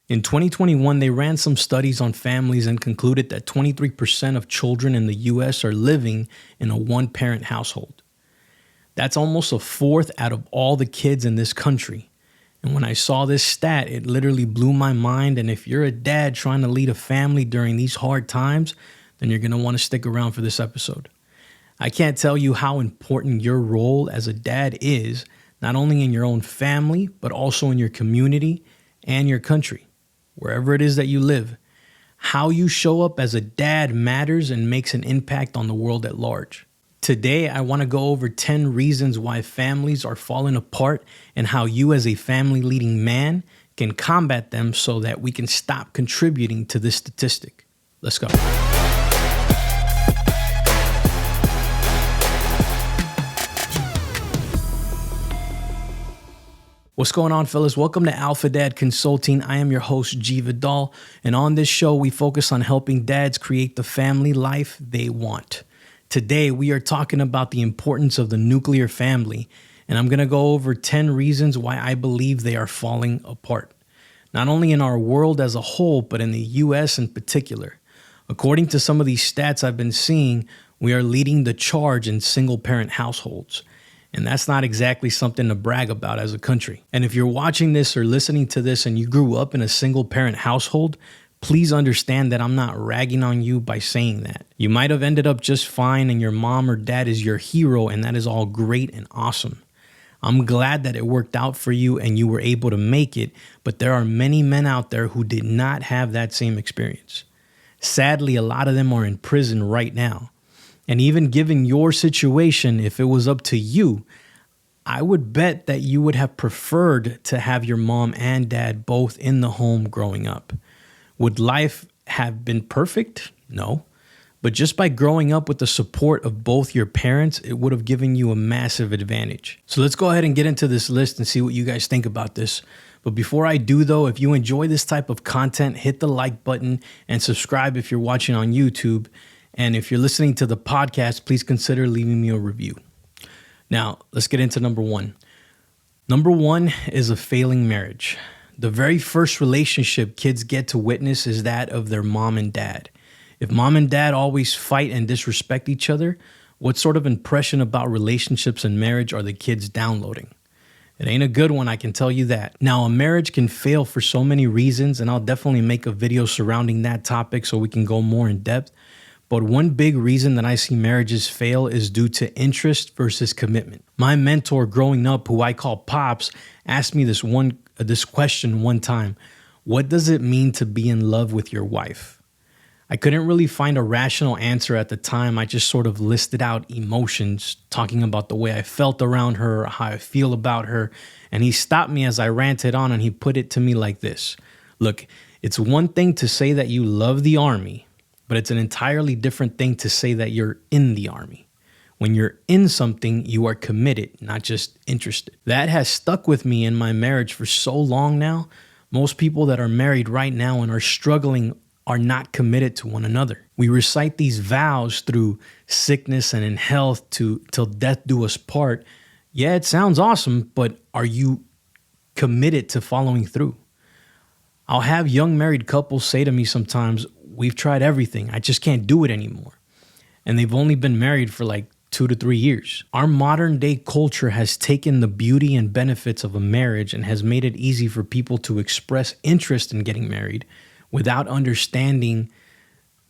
In 2021, they ran some studies on families and concluded that 23% of children in the US are living in a one-parent household. That's almost a fourth out of all the kids in this country. And when I saw this stat, it literally blew my mind. And if you're a dad trying to lead a family during these hard times, then you're going to want to stick around for this episode. I can't tell you how important your role as a dad is, not only in your own family, but also in your community and your country. Wherever it is that you live, how you show up as a dad matters and makes an impact on the world at large. Today, I want to go over 10 reasons why families are falling apart and how you as a family leading man can combat them so that we can stop contributing to this statistic. Let's go. What's going on, fellas? Welcome to Alpha Dad Consulting. I am your host, Vidal, and on this show, we focus on helping dads create the family life they want. Today, we are talking about the importance of the nuclear family, and I'm going to go over 10 reasons why I believe they are falling apart, not only in our world as a whole, but in the U.S. in particular. According to some of these stats I've been seeing, we are leading the charge in single-parent households. And that's not exactly something to brag about as a country. And if you're watching this or listening to this and you grew up in a single parent household, please understand that I'm not ragging on you by saying that. You might have ended up just fine and your mom or dad is your hero, and that is all great and awesome. I'm glad that it worked out for you and you were able to make it, but there are many men out there who did not have that same experience. Sadly, a lot of them are in prison right now. And even given your situation, if it was up to you, I would bet that you would have preferred to have your mom and dad both in the home growing up. Would life have been perfect? No. But just by growing up with the support of both your parents, it would have given you a massive advantage. So let's go ahead and get into this list and see what you guys think about this. But before I do, though, if you enjoy this type of content, hit the like button and subscribe if you're watching on YouTube. And if you're listening to the podcast, please consider leaving me a review. Now, let's get into number one. Number one is a failing marriage. The very first relationship kids get to witness is that of their mom and dad. If mom and dad always fight and disrespect each other, what sort of impression about relationships and marriage are the kids downloading? It ain't a good one, I can tell you that. Now, a marriage can fail for so many reasons, and I'll definitely make a video surrounding that topic so we can go more in depth. But one big reason that I see marriages fail is due to interest versus commitment. My mentor growing up, who I call Pops, asked me this question one time. What does it mean to be in love with your wife? I couldn't really find a rational answer at the time. I just sort of listed out emotions, talking about the way I felt around her, how I feel about her. And he stopped me as I ranted on and he put it to me like this. Look, it's one thing to say that you love the Army, but it's an entirely different thing to say that you're in the Army. When you're in something, you are committed, not just interested. That has stuck with me in my marriage for so long now. Most people that are married right now and are struggling are not committed to one another. We recite these vows through sickness and in health till death do us part. Yeah, it sounds awesome, but are you committed to following through? I'll have young married couples say to me sometimes, we've tried everything, I just can't do it anymore. And they've only been married for like 2 to 3 years. Our modern day culture has taken the beauty and benefits of a marriage and has made it easy for people to express interest in getting married without understanding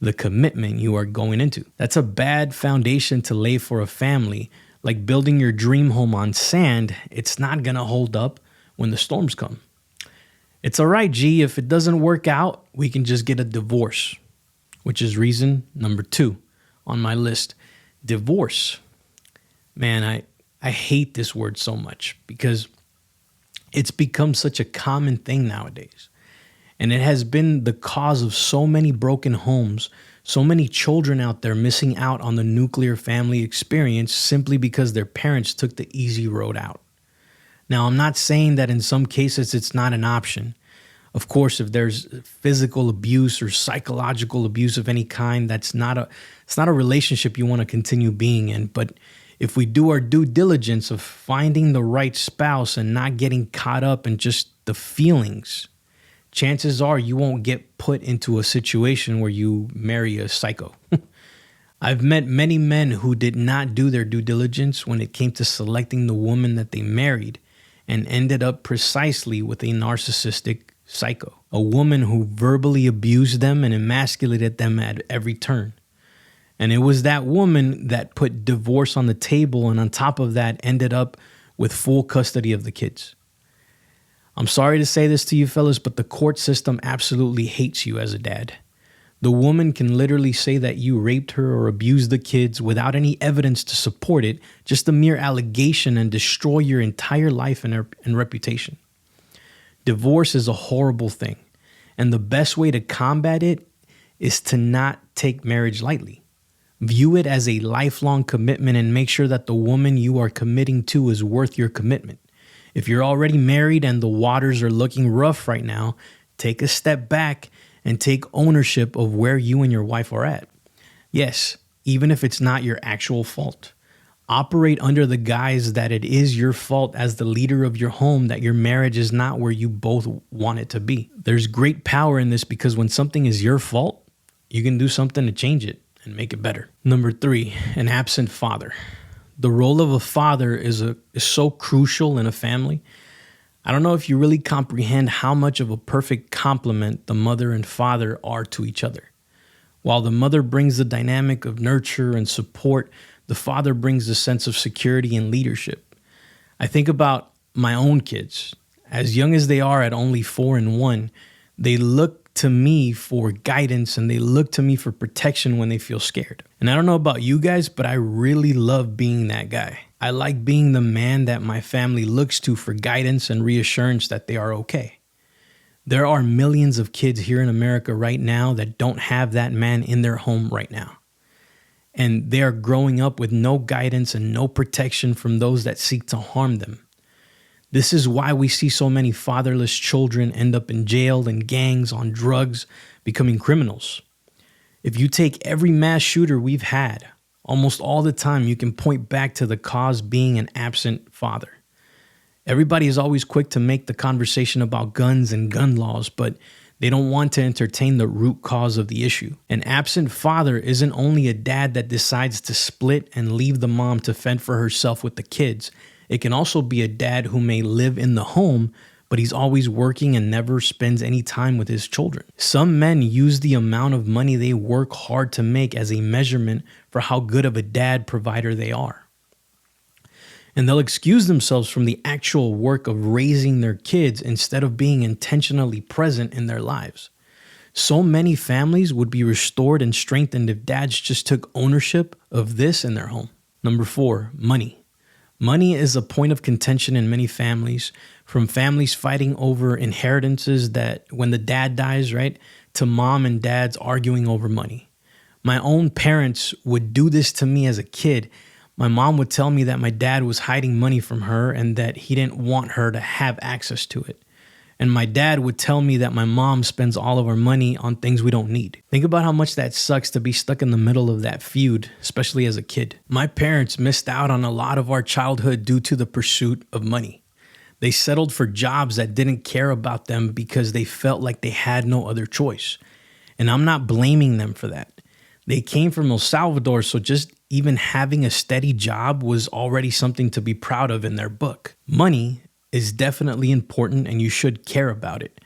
the commitment you are going into. That's a bad foundation to lay for a family. Like building your dream home on sand, it's not gonna hold up when the storms come. It's all right, G, if it doesn't work out, we can just get a divorce, which is reason number 2 on my list. Divorce. Man, I hate this word so much because it's become such a common thing nowadays. And it has been the cause of so many broken homes, so many children out there missing out on the nuclear family experience simply because their parents took the easy road out. Now, I'm not saying that in some cases it's not an option. Of course, if there's physical abuse or psychological abuse of any kind, it's not a relationship you want to continue being in. But if we do our due diligence of finding the right spouse and not getting caught up in just the feelings, chances are you won't get put into a situation where you marry a psycho. I've met many men who did not do their due diligence when it came to selecting the woman that they married and ended up precisely with a narcissistic psycho, a woman who verbally abused them and emasculated them at every turn. And it was that woman that put divorce on the table, and on top of that ended up with full custody of the kids. I'm sorry to say this to you fellas, but the court system absolutely hates you as a dad. The woman can literally say that you raped her or abused the kids without any evidence to support it, just a mere allegation, and destroy your entire life and reputation. Divorce is a horrible thing, and the best way to combat it is to not take marriage lightly. View it as a lifelong commitment and make sure that the woman you are committing to is worth your commitment. If you're already married and the waters are looking rough right now, take a step back and take ownership of where you and your wife are at. Yes, even if it's not your actual fault. Operate under the guise that it is your fault as the leader of your home, that your marriage is not where you both want it to be. There's great power in this because when something is your fault, you can do something to change it and make it better. Number 3, an absent father. The role of a father is so crucial in a family. I don't know if you really comprehend how much of a perfect complement the mother and father are to each other. While the mother brings the dynamic of nurture and support, the father brings a sense of security and leadership. I think about my own kids. As young as they are at only 4 and 1, they look to me for guidance and they look to me for protection when they feel scared. And I don't know about you guys, but I really love being that guy. I like being the man that my family looks to for guidance and reassurance that they are okay. There are millions of kids here in America right now that don't have that man in their home right now. And they are growing up with no guidance and no protection from those that seek to harm them. This is why we see so many fatherless children end up in jail and gangs, on drugs, becoming criminals. If you take every mass shooter we've had, almost all the time you can point back to the cause being an absent father. Everybody is always quick to make the conversation about guns and gun laws, but they don't want to entertain the root cause of the issue. An absent father isn't only a dad that decides to split and leave the mom to fend for herself with the kids. It can also be a dad who may live in the home, but he's always working and never spends any time with his children. Some men use the amount of money they work hard to make as a measurement for how good of a dad provider they are. And they'll excuse themselves from the actual work of raising their kids instead of being intentionally present in their lives. So many families would be restored and strengthened if dads just took ownership of this in their home. Number 4, money. Money is a point of contention in many families, from families fighting over inheritances that when the dad dies, right, to mom and dads arguing over money. My own parents would do this to me as a kid. My mom would tell me that my dad was hiding money from her and that he didn't want her to have access to it. And my dad would tell me that my mom spends all of our money on things we don't need. Think about how much that sucks to be stuck in the middle of that feud, especially as a kid. My parents missed out on a lot of our childhood due to the pursuit of money. They settled for jobs that didn't care about them because they felt like they had no other choice. And I'm not blaming them for that. They came from El Salvador, so just even having a steady job was already something to be proud of in their book. Money is definitely important and you should care about it,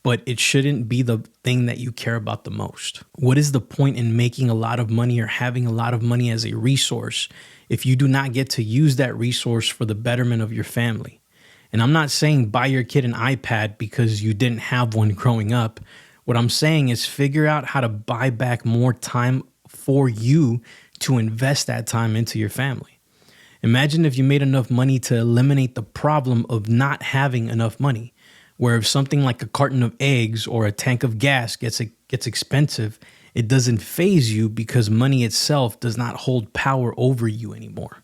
but it shouldn't be the thing that you care about the most. What is the point in making a lot of money or having a lot of money as a resource if you do not get to use that resource for the betterment of your family? And I'm not saying buy your kid an iPad because you didn't have one growing up. What I'm saying is figure out how to buy back more time for you to invest that time into your family. Imagine if you made enough money to eliminate the problem of not having enough money, where if something like a carton of eggs or a tank of gas gets expensive, it doesn't faze you because money itself does not hold power over you anymore.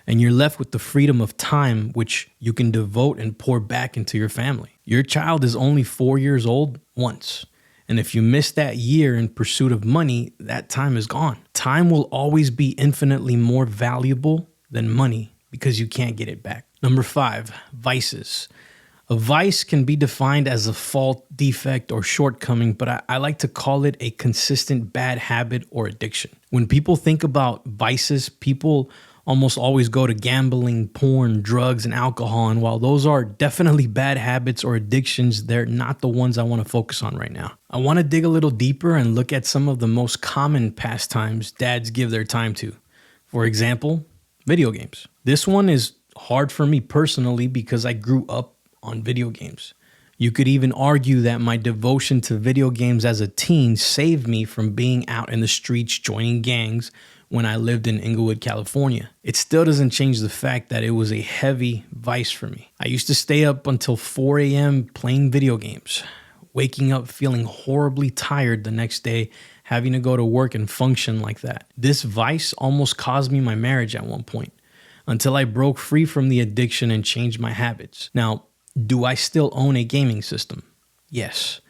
And you're left with the freedom of time, which you can devote and pour back into your family. Your child is only 4 years old once. And if you miss that year in pursuit of money, that time is gone. Time will always be infinitely more valuable than money because you can't get it back. Number 5, vices. A vice can be defined as a fault, defect, or shortcoming, but I like to call it a consistent bad habit or addiction. When people think about vices, people almost always go to gambling, porn, drugs, and alcohol. And while those are definitely bad habits or addictions, they're not the ones I want to focus on right now. I want to dig a little deeper and look at some of the most common pastimes dads give their time to. For example, video games. This one is hard for me personally because I grew up on video games. You could even argue that my devotion to video games as a teen saved me from being out in the streets joining gangs when I lived in Inglewood, California. It still doesn't change the fact that it was a heavy vice for me. I used to stay up until 4 a.m. playing video games, waking up feeling horribly tired the next day, having to go to work and function like that. This vice almost caused me my marriage at one point, until I broke free from the addiction and changed my habits. Now, do I still own a gaming system? Yes,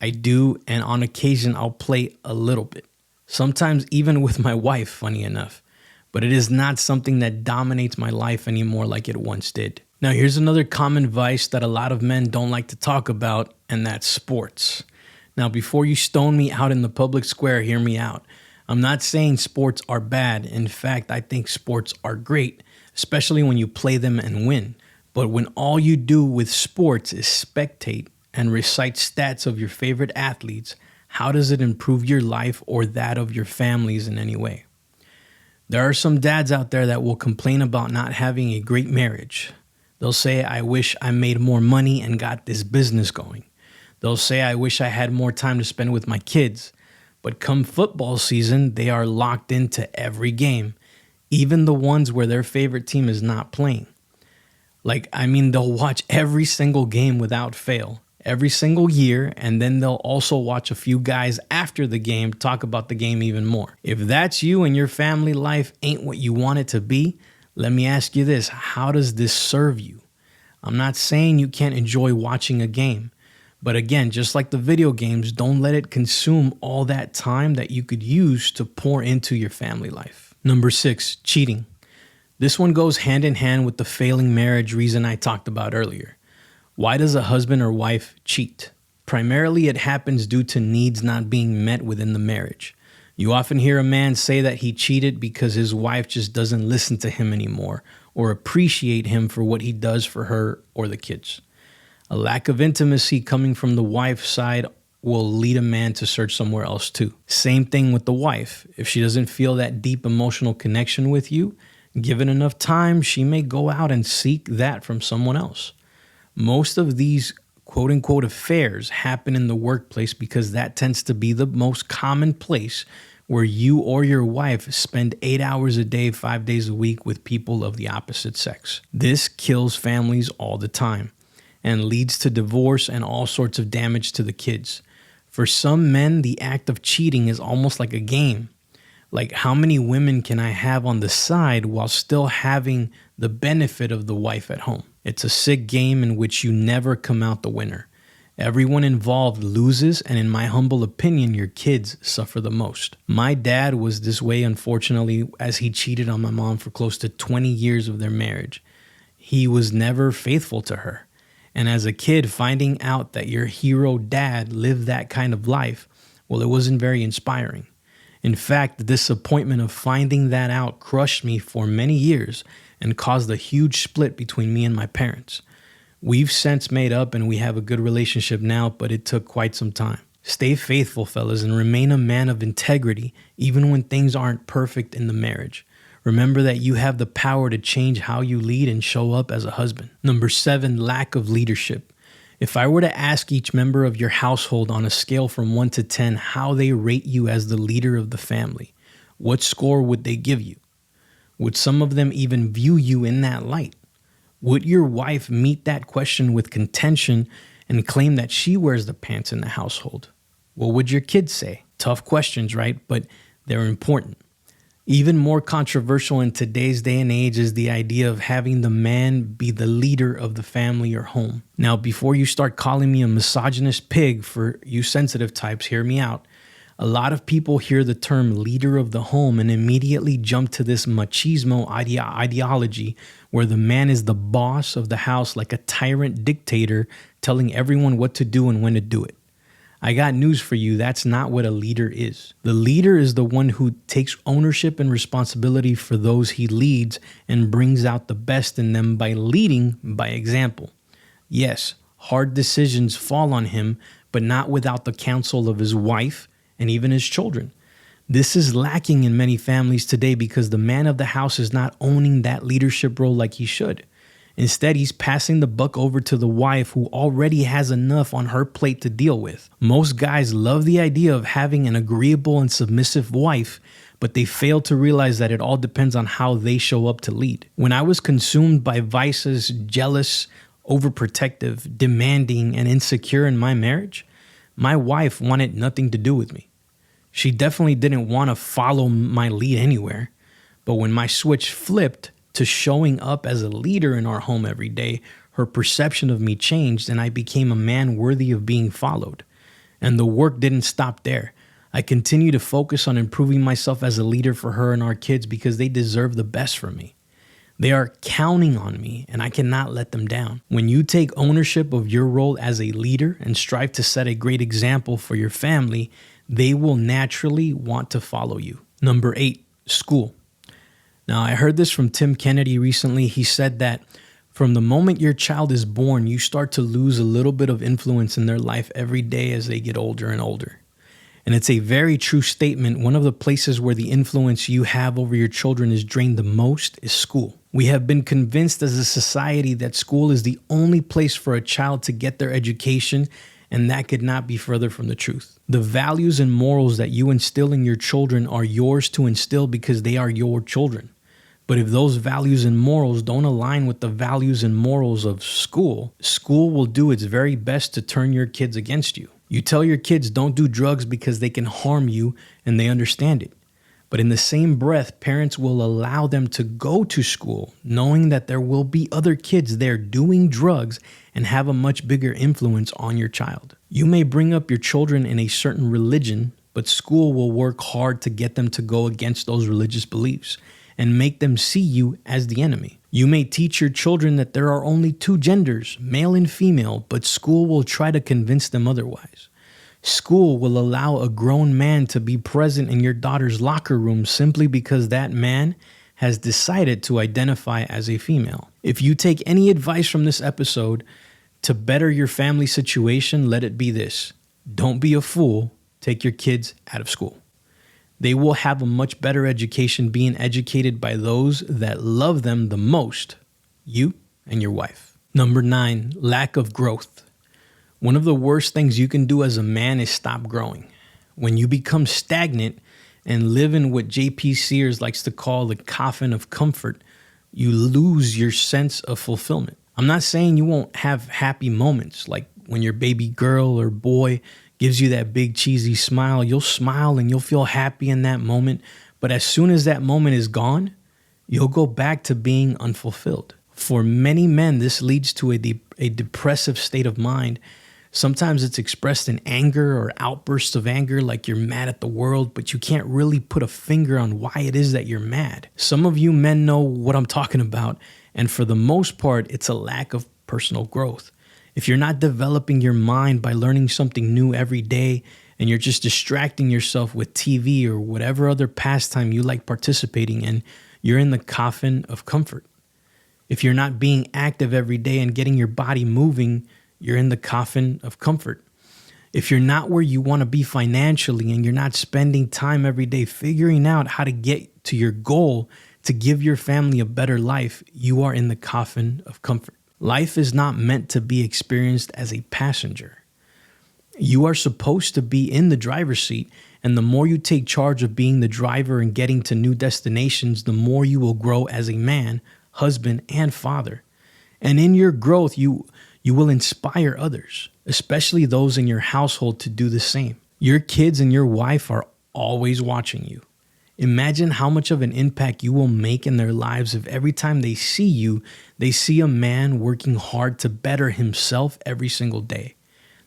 I do, and on occasion I'll play a little bit. Sometimes even with my wife, funny enough. But it is not something that dominates my life anymore like it once did. Now here's another common vice that a lot of men don't like to talk about, and that's sports. Now before you stone me out in the public square, hear me out. I'm not saying sports are bad. In fact, I think sports are great, especially when you play them and win. But when all you do with sports is spectate and recite stats of your favorite athletes, how does it improve your life or that of your families in any way? There are some dads out there that will complain about not having a great marriage. They'll say, I wish I made more money and got this business going. They'll say, I wish I had more time to spend with my kids. But come football season, they are locked into every game, even the ones where their favorite team is not playing. They'll watch every single game without fail, every single year, and then they'll also watch a few guys after the game talk about the game even more. If that's you and your family life ain't what you want it to be, let me ask you this: how does this serve you? I'm not saying you can't enjoy watching a game, but again, just like the video games, don't let it consume all that time that you could use to pour into your family life. Number 6, cheating. This one goes hand in hand with the failing marriage reason I talked about earlier. Why does a husband or wife cheat? Primarily, it happens due to needs not being met within the marriage. You often hear a man say that he cheated because his wife just doesn't listen to him anymore or appreciate him for what he does for her or the kids. A lack of intimacy coming from the wife's side will lead a man to search somewhere else too. Same thing with the wife. If she doesn't feel that deep emotional connection with you, given enough time, she may go out and seek that from someone else. Most of these quote-unquote affairs happen in the workplace because that tends to be the most common place where you or your wife spend 8 hours a day, 5 days a week with people of the opposite sex. This kills families all the time and leads to divorce and all sorts of damage to the kids. For some men, the act of cheating is almost like a game. Like, how many women can I have on the side while still having the benefit of the wife at home? It's a sick game in which you never come out the winner. Everyone involved loses, and in my humble opinion, your kids suffer the most. My dad was this way, unfortunately, as he cheated on my mom for close to 20 years of their marriage. He was never faithful to her. And as a kid, finding out that your hero dad lived that kind of life, well, it wasn't very inspiring. In fact, the disappointment of finding that out crushed me for many years and caused a huge split between me and my parents. We've since made up and we have a good relationship now, but it took quite some time. Stay faithful, fellas, and remain a man of integrity even when things aren't perfect in the marriage. Remember that you have the power to change how you lead and show up as a husband. Number 7, lack of leadership. If I were to ask each member of your household on a scale from 1 to 10 how they rate you as the leader of the family, what score would they give you? Would some of them even view you in that light? Would your wife meet that question with contention and claim that she wears the pants in the household? What would your kids say? Tough questions, right? But they're important. Even more controversial in today's day and age is the idea of having the man be the leader of the family or home. Now, before you start calling me a misogynist pig, for you sensitive types, hear me out. A lot of people hear the term leader of the home and immediately jump to this machismo ideology where the man is the boss of the house like a tyrant dictator telling everyone what to do and when to do it. I got news for you. That's not what a leader is. The leader is the one who takes ownership and responsibility for those he leads and brings out the best in them by leading by example. Yes, hard decisions fall on him, but not without the counsel of his wife and even his children. This is lacking in many families today because the man of the house is not owning that leadership role like he should. Instead, he's passing the buck over to the wife who already has enough on her plate to deal with. Most guys love the idea of having an agreeable and submissive wife, but they fail to realize that it all depends on how they show up to lead. When I was consumed by vices, jealous, overprotective, demanding, and insecure in my marriage, my wife wanted nothing to do with me. She definitely didn't want to follow my lead anywhere. But when my switch flipped to showing up as a leader in our home every day, her perception of me changed and I became a man worthy of being followed. And the work didn't stop there. I continue to focus on improving myself as a leader for her and our kids because they deserve the best from me. They are counting on me and I cannot let them down. When you take ownership of your role as a leader and strive to set a great example for your family, they will naturally want to follow you. Number 8, school. Now, I heard this from Tim Kennedy recently. He said that from the moment your child is born, you start to lose a little bit of influence in their life every day as they get older and older. And it's a very true statement. One of the places where the influence you have over your children is drained the most is school. We have been convinced as a society that school is the only place for a child to get their education, and that could not be further from the truth. The values and morals that you instill in your children are yours to instill because they are your children. But if those values and morals don't align with the values and morals of school, school will do its very best to turn your kids against you. You tell your kids don't do drugs because they can harm you and they understand it. But in the same breath, parents will allow them to go to school knowing that there will be other kids there doing drugs and have a much bigger influence on your child. You may bring up your children in a certain religion, but school will work hard to get them to go against those religious beliefs and make them see you as the enemy. You may teach your children that there are only 2 genders, male and female, but school will try to convince them otherwise. School will allow a grown man to be present in your daughter's locker room simply because that man has decided to identify as a female. If you take any advice from this episode to better your family situation, let it be this: don't be a fool, take your kids out of school. They will have a much better education being educated by those that love them the most, you and your wife. Number 9, lack of growth. One of the worst things you can do as a man is stop growing. When you become stagnant and live in what J.P. Sears likes to call the coffin of comfort, you lose your sense of fulfillment. I'm not saying you won't have happy moments, like when your baby girl or boy gives you that big cheesy smile. You'll smile and you'll feel happy in that moment. But as soon as that moment is gone, you'll go back to being unfulfilled. For many men, this leads to a depressive state of mind. Sometimes it's expressed in anger or outbursts of anger, like you're mad at the world, but you can't really put a finger on why it is that you're mad. Some of you men know what I'm talking about, and for the most part, it's a lack of personal growth. If you're not developing your mind by learning something new every day, and you're just distracting yourself with TV or whatever other pastime you like participating in, you're in the coffin of comfort. If you're not being active every day and getting your body moving, you're in the coffin of comfort. If you're not where you want to be financially and you're not spending time every day figuring out how to get to your goal to give your family a better life, you are in the coffin of comfort. Life is not meant to be experienced as a passenger. You are supposed to be in the driver's seat, and the more you take charge of being the driver and getting to new destinations, the more you will grow as a man, husband, and father. And in your growth, you will inspire others, especially those in your household, to do the same. Your kids and your wife are always watching you. Imagine how much of an impact you will make in their lives if every time they see you, they see a man working hard to better himself every single day.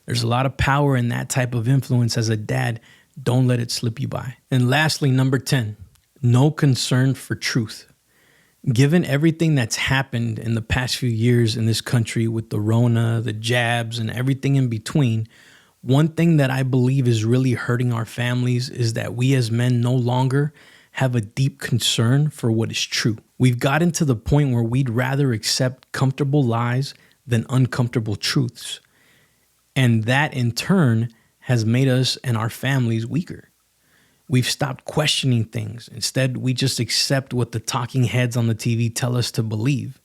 There's a lot of power in that type of influence as a dad Don't let it slip you by. And lastly, number 10, no concern for truth. Given everything that's happened in the past few years in this country with the Rona, the jabs, and everything in between, one thing that I believe is really hurting our families is that we as men no longer have a deep concern for what is true. We've gotten to the point where we'd rather accept comfortable lies than uncomfortable truths. And that in turn has made us and our families weaker. We've stopped questioning things. Instead, we just accept what the talking heads on the TV tell us to believe.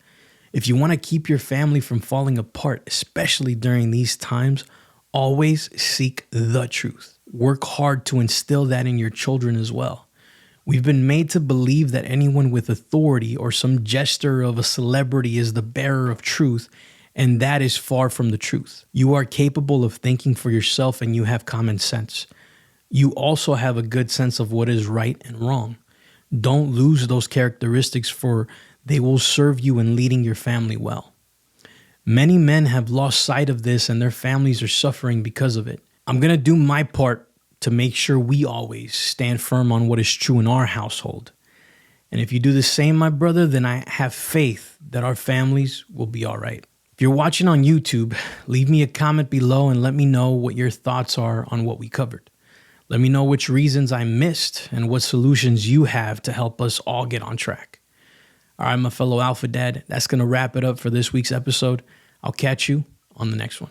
If you want to keep your family from falling apart, especially during these times, always seek the truth. Work hard to instill that in your children as well. We've been made to believe that anyone with authority or some gesture of a celebrity is the bearer of truth, and that is far from the truth. You are capable of thinking for yourself and you have common sense. You also have a good sense of what is right and wrong. Don't lose those characteristics, for they will serve you in leading your family well. Many men have lost sight of this and their families are suffering because of it. I'm going to do my part to make sure we always stand firm on what is true in our household. And if you do the same, my brother, then I have faith that our families will be all right. If you're watching on YouTube, leave me a comment below and let me know what your thoughts are on what we covered. Let me know which reasons I missed and what solutions you have to help us all get on track. All right, my fellow Alpha Dad, that's going to wrap it up for this week's episode. I'll catch you on the next one.